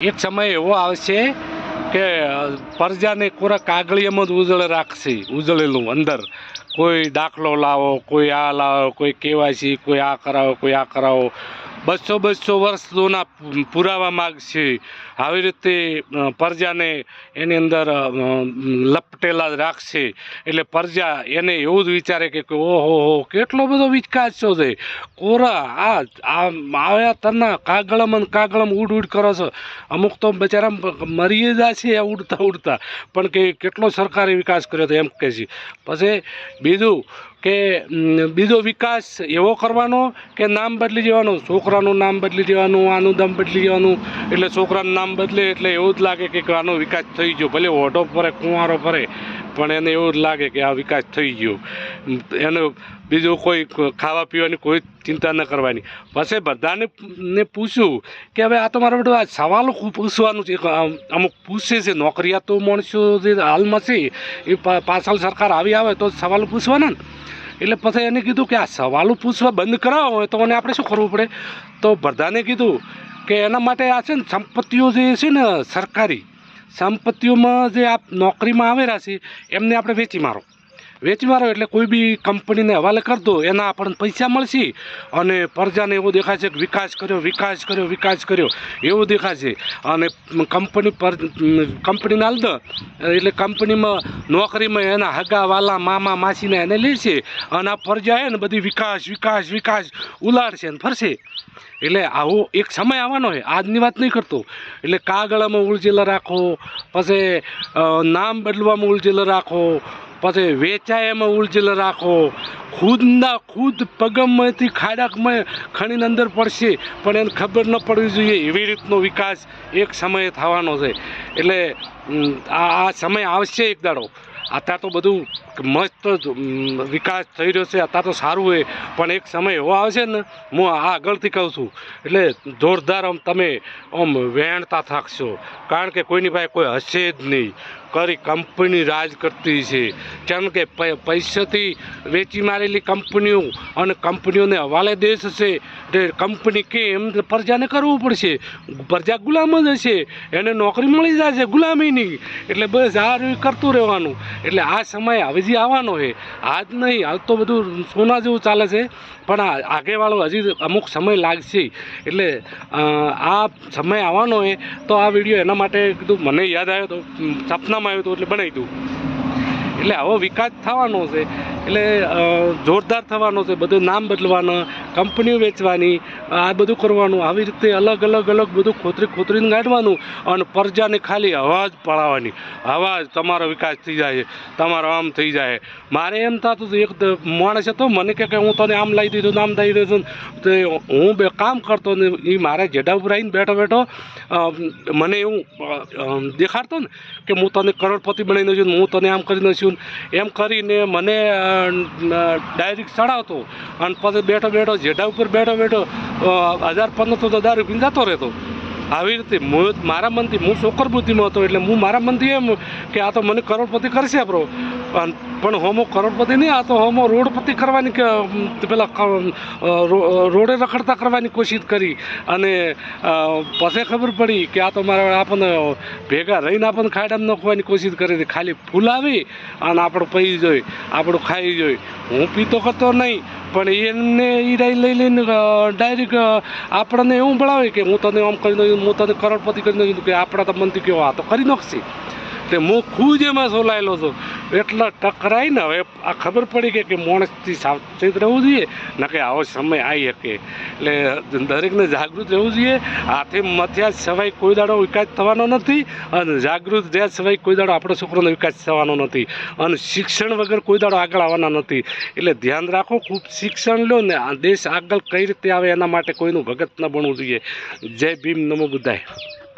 એક સમય એવો આવશે કે પ્રજાને કોરા કાગળિયામાં જ ઉજળેલું અંદર કોઈ દાખલો લાવો, કોઈ આ લાવો, કોઈ કેવાયસી, કોઈ આ કરાવો, કોઈ આ કરાવો, 200 વર્ષ જૂના પુરાવા માગશે. આવી રીતે પ્રજાને એની અંદર લપટેલા જ રાખશે. એટલે પ્રજા એને એવું જ વિચારે કે ઓહો કેટલો બધો વિકાસ છે. કોરા આ આવ્યા તરના કાગળમાં ઉડ કરો છો. અમુક તો બચારા મરી જાય છે ઉડતા ઉડતા, પણ કે કેટલો સરકારે વિકાસ કર્યો હતો એમ કહે છે. પછી બીજો વિકાસ એવો કરવાનો કે નામ બદલી દેવાનું, છોકરાનું નામ બદલી દેવાનું, આનું નામ બદલી દેવાનું. એટલે છોકરાનું નામ બદલે એટલે એવું જ લાગે કે આનો વિકાસ થઈ ગયો. ભલે ઓઢો ફરે, કુંવારો ફરે, પણ એને એવું જ લાગે કે આ વિકાસ થઈ ગયો. એનો બીજું કોઈ ખાવા પીવાની કોઈ ચિંતા ન કરવાની. પછી બધાને પૂછ્યું કે હવે આ તો મારા બધું આ સવાલો પૂછવાનું છે. અમુક પૂછે છે નોકરિયાતો માણસો જે હાલમાં છે એ પાછળ સરકાર આવે તો સવાલો પૂછવાના ને. એટલે પછી એને કીધું કે આ સવાલો પૂછવા બંધ કરાવો હોય તો મને આપણે શું કરવું પડે. તો બધાને કીધું કે એના માટે આ છે ને સંપત્તિઓ જે છે ને સરકારી સંપત્તિઓમાં જે આ નોકરીમાં આવેલા છે એમને આપણે વેચી મારો એટલે કોઈ બી કંપનીને હવાલે કરી દો, એના આપણને પૈસા મળશે. અને પ્રજાને એવું દેખાય છે કે વિકાસ કર્યો એવું દેખાય છે. અને કંપનીને હાલ દો એટલે કંપનીમાં નોકરીમાં એના હગા વાલા મામા માસીને એને લેશે. અને આ પ્રજા છે ને બધી વિકાસ ઉલાડશે ને ફરશે. એટલે આવો એક સમય આવવાનો છે, આજની વાત નહીં કરતો. એટલે કાગળમાં ઉલઝેલા રાખો, પછી નામ બદલવામાં ઉલઝેલા રાખો, પછી વેચાય એમાં ઉલઝેલા રાખો. ખુદ પગમમાંથી ખાડામાં ખણીને અંદર પડશે પણ એને ખબર ન પડવી જોઈએ. એવી રીતનો વિકાસ એક સમયે થવાનો છે. એટલે આ સમય આવશે એક દાડો. અત્યારે તો બધું મસ્ત વિકાસ થઈ રહ્યો છે, અત્યારે તો સારું હોય, પણ એક સમય એવો આવશે ને, હું આગળથી કહું છું. એટલે જોરદાર તમે વહેણતા થાકશો, કારણ કે કોઈની પાસે કોઈ હશે જ નહીં. કંપની રાજ કરતી છે, કારણ કે પૈસાથી વેચી મારેલી કંપનીઓ અને કંપનીઓને હવાલે દેશ છે. એટલે કંપની કે એમ પ્રજાને કરવું પડશે. પ્રજા ગુલામ જ હશે, એને નોકરી મળી જશે ગુલામીની. એટલે બસ આ કરતું રહેવાનું. એટલે આ સમય હવે જે આવવાનો છે, આજ નહીં, હાલ તો બધું સોના જેવું ચાલે છે, પણ આગેવાળો હજી અમુક સમય લાગશે. એટલે આ સમય આવવાનો છે. તો આ વિડીયો એના માટે કીધું, મને યાદ આવ્યો તો સપનામાં આવ્યું હતું એટલે બનાવી દઉં. એટલે આવો વિકાસ થવાનો છે. એટલે જોરદાર થવાનો છે. બધું નામ બદલવાના, કંપનીઓ વેચવાની, આ બધું કરવાનું. આવી રીતે અલગ બધું ખોતરીને કાઢવાનું. અને પ્રજાને ખાલી અવાજ પડાવવાની, અવાજ તમારો વિકાસ થઈ જાય, તમારો આમ થઈ જાય. મારે એમ થતું હતું, એક માણસ હતો મને કે હું તને આમ લાવી દીધું, નામ દઈ દીધું. તો હું કામ કરતો ને એ મારા જેડા ઉપર આવીને બેઠો મને એવું દેખાડતો ને કે હું તને કરોડપતિ બનાવી નાખ્યું, હું તને આમ કરી નાખ્યું. એમ કરીને મને ડાયરેક્ટ ચડાવતો. અને પછી બેઠો જેડા ઉપર બેઠો 1000-1500 દારૂ પીને જતો રહેતો. આવી રીતે મારા મનથી, હું શોકર બુદ્ધિમાં હતો, એટલે હું મારા મનથી એમ કે આ તો મને કરોડપતિ કરશે આપણો. પણ હોમો કરોડપતિ નહીં, આ તો હોમો રોડપતિ કરવાની કે પેલા રોડે રખડતા કરવાની કોશિશ કરી. અને પછી ખબર પડી કે આ તો મારા આપણને ભેગા રહીને આપણને ખાડામાં નાખવાની કોશિશ કરી હતી. ખાલી ફૂલાવી અને આપણું પી જોઈ, આપણું ખાઈ જોઈ. હું પીતો કરતો નહીં, પણ એને લઈને ડાયરેક્ટ આપણને એવું ભણાવે કે હું તને આમ કરી નાખ્યું, હું તને કરોડપતિ કરી નાખ્યું. કે આપણા તો મનથી કેવો આ તો કરી નાખશે. એટલે હું ખુદ એમાં સોલાયેલો છું. એટલા ટકરાઈને હવે આ ખબર પડી કે માણસથી સાવચેત રહેવું જોઈએ, ન કે આવો સમય આવી શકે. એટલે દરેકને જાગૃત રહેવું જોઈએ. હાથે મથ્યા સિવાય કોઈ દાડો વિકાસ થવાનો નથી. અને જાગૃત રહ્યા સિવાય કોઈ દાડો આપણો છોકરાનો વિકાસ થવાનો નથી. અને શિક્ષણ વગર કોઈ દાડો આગળ આવવાના નથી. એટલે ધ્યાન રાખો, ખૂબ શિક્ષણ લો ને આ દેશ આગળ કઈ રીતે આવે એના માટે કોઈનું ભગત ન બનવું જોઈએ. જય ભીમ, નમો બુદ્ધાય.